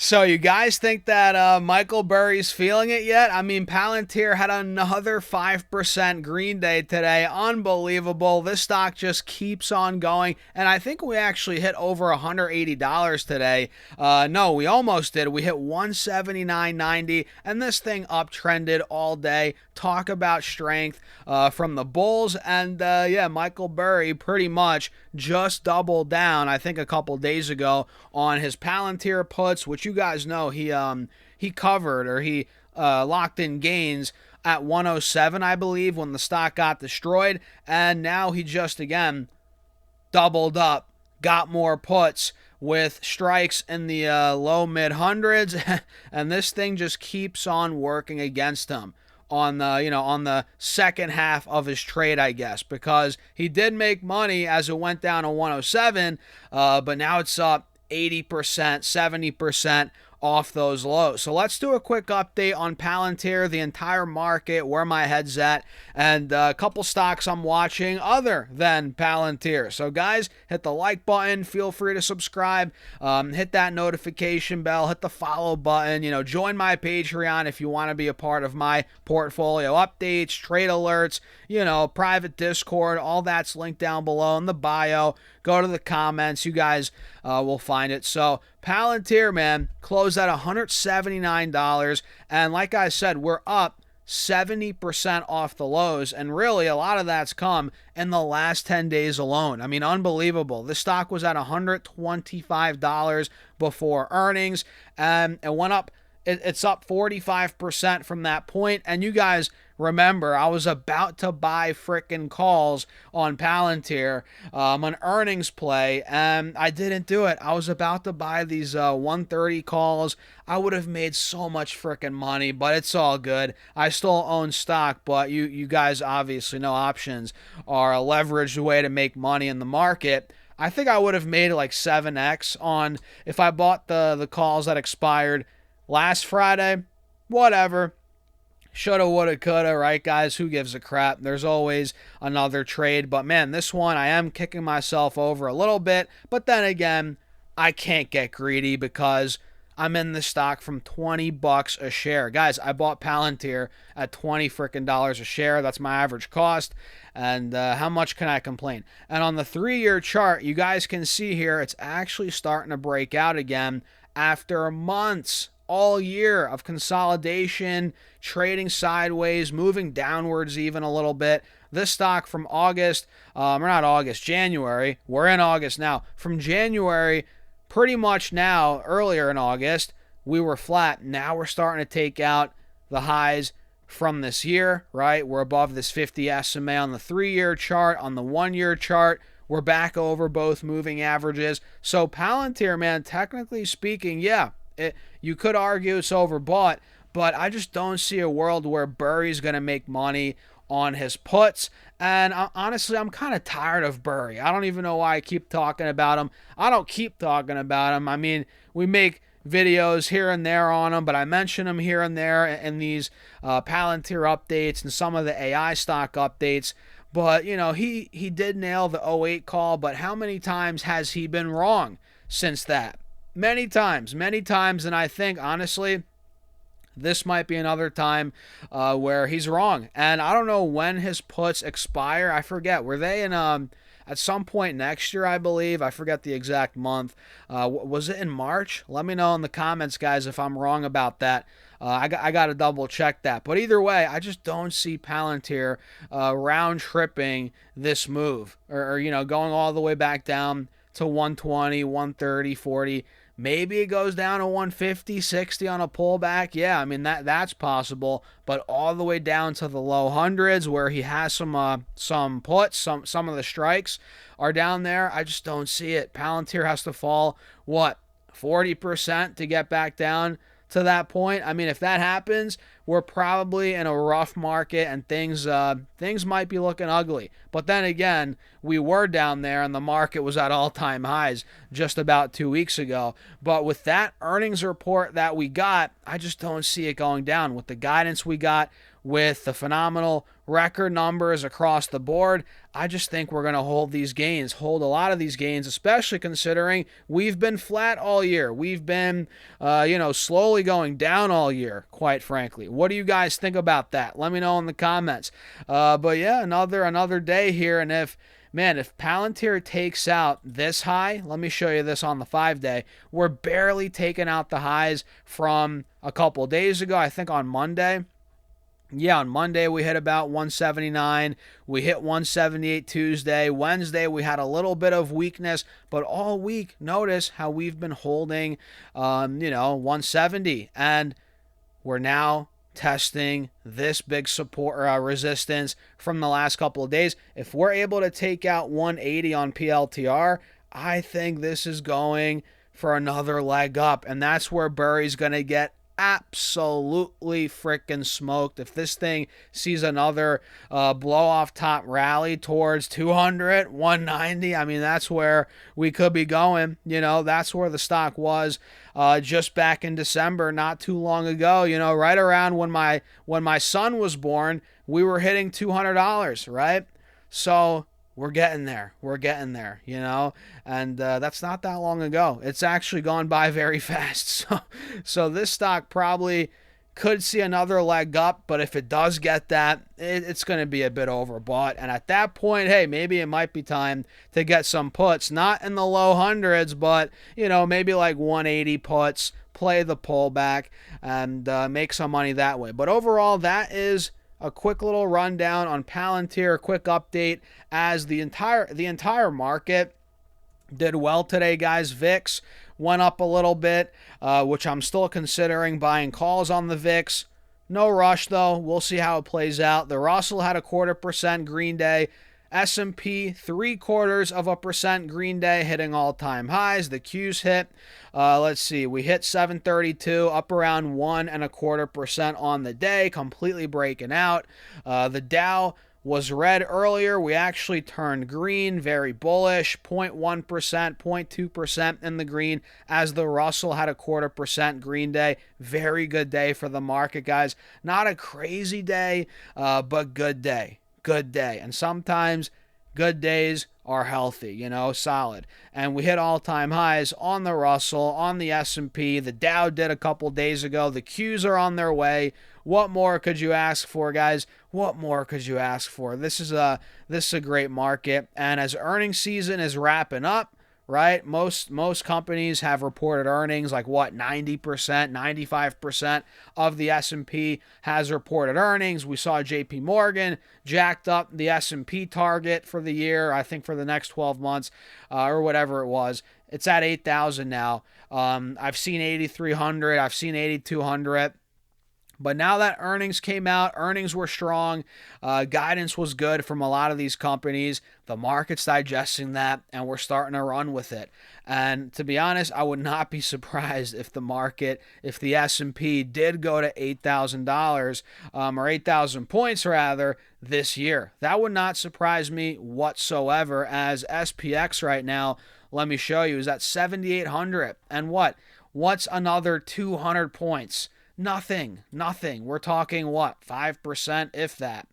So you guys think that Michael Burry's feeling it yet? I mean, Palantir had another 5% green day today. Unbelievable. This stock just keeps on going. And I think we actually hit over $180 today. No, we almost did. We hit 179.90, and this thing uptrended all day. Talk about strength from the bulls. And yeah, Michael Burry pretty much just doubled down, I think a couple days ago, on his Palantir puts, which you guys know he covered, or he locked in gains at 107, I believe, when the stock got destroyed. And now he just again doubled up, got more puts with strikes in the low mid hundreds, and this thing just keeps on working against him on the on the second half of his trade, I guess, because he did make money as it went down to 107, but now it's up 80%, 70% off those lows. So let's do a quick update on Palantir, the entire market, where my head's at, and a couple stocks I'm watching other than Palantir. So guys, hit the like button, feel free to subscribe, hit that notification bell, hit the follow button, join my Patreon if you want to be a part of my portfolio updates, trade alerts, private Discord, all that's linked down below in the bio. Go to the comments, you guys will find it. So Palantir, man, closed at $179, and like I said, we're up 70% off the lows, and really a lot of that's come in the last 10 days alone. I mean, unbelievable. This stock was at $125 before earnings, and it went up. It's up 45% from that point. And you guys remember, I was about to buy frickin' calls on Palantir, an earnings play, and I didn't do it. I was about to buy these 130 calls. I would have made so much frickin' money, but it's all good. I still own stock, but you guys obviously know options are a leveraged way to make money in the market. I think I would have made like 7x on if I bought the calls that expired last Friday. Whatever. Shoulda, woulda, coulda, right, guys? Who gives a crap? There's always another trade. But, man, this one, I am kicking myself over a little bit. But then again, I can't get greedy because I'm in the stock from $20 a share. Guys, I bought Palantir at $20 frickin' dollars a share. That's my average cost. And how much can I complain? And on the 3-year chart, you guys can see here, it's actually starting to break out again after months, all year of consolidation, trading sideways, moving downwards even a little bit. This stock from August, or not August, January, we're in August now. From January, pretty much now, earlier in August, we were flat. Now we're starting to take out the highs from this year, right? We're above this 50 SMA on the 3-year chart, on the 1-year chart. We're back over both moving averages. So Palantir, man, technically speaking, yeah, you could argue it's overbought, but I just don't see a world where Burry's going to make money on his puts. And honestly, I'm kind of tired of Burry. I don't even know why I keep talking about him. I don't keep talking about him. I mean, we make videos here and there on him, but I mention him here and there in these Palantir updates and some of the AI stock updates. But, he did nail the '08 call, but how many times has he been wrong since that? Many times, and I think, honestly, this might be another time where he's wrong. And I don't know when his puts expire. I forget. Were they in at some point next year, I believe? I forget the exact month. Was it in March? Let me know in the comments, guys, if I'm wrong about that. I got to double check that. But either way, I just don't see Palantir round tripping this move or going all the way back down to 120, 130, 40. Maybe it goes down to 150, 60 on a pullback. Yeah, I mean, that's possible. But all the way down to the low hundreds where he has some puts, some of the strikes are down there. I just don't see it. Palantir has to fall, 40% to get back down to that point. I mean, if that happens, we're probably in a rough market and things might be looking ugly. But then again, we were down there and the market was at all-time highs just about 2 weeks ago. But with that earnings report that we got, I just don't see it going down. With the guidance we got, with the phenomenal record numbers across the board, I just think we're going to hold these gains, hold a lot of these gains, especially considering we've been flat all year. We've been, slowly going down all year, quite frankly. What do you guys think about that? Let me know in the comments. But yeah, another day here, and if Palantir takes out this high, let me show you this on the 5-day. We're barely taking out the highs from a couple days ago. I think on Monday. Yeah, on Monday we hit about 179. We hit 178 Tuesday. Wednesday we had a little bit of weakness, but all week, notice how we've been holding, 170, and we're now testing this big support resistance from the last couple of days. If we're able to take out 180 on PLTR, I think this is going for another leg up, and that's where Burry's going to get absolutely freaking smoked. If this thing sees another blow off top rally towards 200, 190, I mean, that's where we could be going. That's where the stock was just back in December, not too long ago. Right around when my son was born, we were hitting $200, right? So we're getting there. And that's not that long ago. It's actually gone by very fast. So this stock probably could see another leg up, but if it does get that, it's going to be a bit overbought. And at that point, hey, maybe it might be time to get some puts, not in the low hundreds, but, maybe like 180 puts, play the pullback, and make some money that way. But overall, that is a quick little rundown on Palantir, a quick update as the entire market did well today, guys. VIX went up a little bit, which I'm still considering buying calls on the VIX. No rush, though. We'll see how it plays out. The Russell had a 0.25% green day. S&P 0.75% green day, hitting all-time highs. The Qs hit, we hit 732, up around 1.25% on the day, completely breaking out. The Dow was red earlier. We actually turned green, very bullish, 0.1%, 0.2% in the green, as the Russell had a 0.25% green day. Very good day for the market, guys. Not a crazy day, but good day. Good day. And sometimes good days are healthy, solid. And we hit all-time highs on the Russell, on the S&P. The Dow did a couple days ago. The Qs are on their way. What more could you ask for, guys? What more could you ask for? This is a great market. And as earnings season is wrapping up, right? Most companies have reported earnings, like 90%, 95% of the S&P has reported earnings. We saw JP Morgan jacked up the S&P target for the year, I think for the next 12 months, or whatever it was. It's at 8,000 now. I've seen 8,300. I've seen 8,200. But now that earnings came out, earnings were strong, guidance was good from a lot of these companies. The market's digesting that, and we're starting to run with it. And to be honest, I would not be surprised if the S&P did go to $8,000, or 8,000 points rather, this year. That would not surprise me whatsoever, as SPX right now, let me show you, is at 7,800. And what's another 200 points? Nothing. We're talking 5%, if that.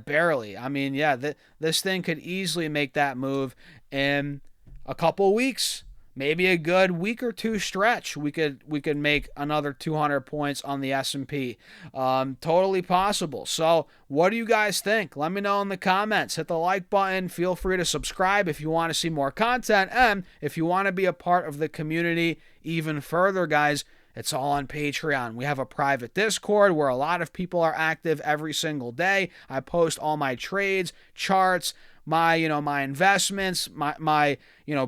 Barely. I mean, this thing could easily make that move in a couple weeks. Maybe a good week or two stretch. We could make another 200 points on the S&P. Totally possible. So, what do you guys think? Let me know in the comments. Hit the like button. Feel free to subscribe if you want to see more content, and if you want to be a part of the community even further, guys. It's all on Patreon. We have a private Discord where a lot of people are active every single day. I post all my trades, charts, my investments, my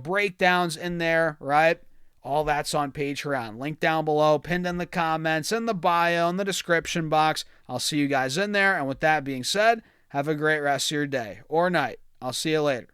breakdowns in there, right? All that's on Patreon. Link down below, pinned in the comments, in the bio, in the description box. I'll see you guys in there. And with that being said, have a great rest of your day or night. I'll see you later.